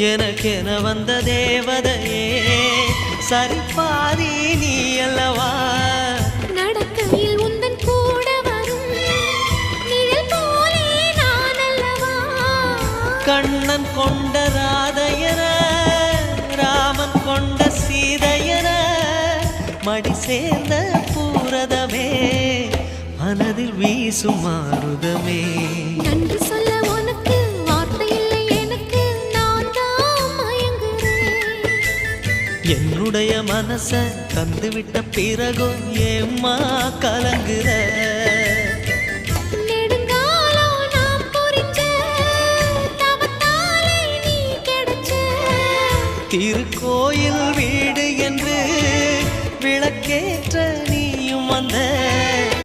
எனக்கென வந்த தேவதையே சரிபாதி நீ அல்லவா நடக்கையில் உந்தன் கூட வரும் நிழல் போலே நான் அல்லவா கண்ணன் கொண்ட ராதையர ராமன் கொண்ட சீதையர மடி சேர்ந்த பூரதமே மனதில் வீசும் மாருதமே நன்றி சொல்ல உனக்கு வார்த்தை இல்லை எனக்கு நான் தான் மயங்குறேன் என்னுடைய மனச தந்துவிட்ட பிறகு ஏம்மா கலங்குற நெடுங்காலம் நாம் புரிஞ்ச தவத்தாலே நீ கிடைச்ச திருக்கோயில்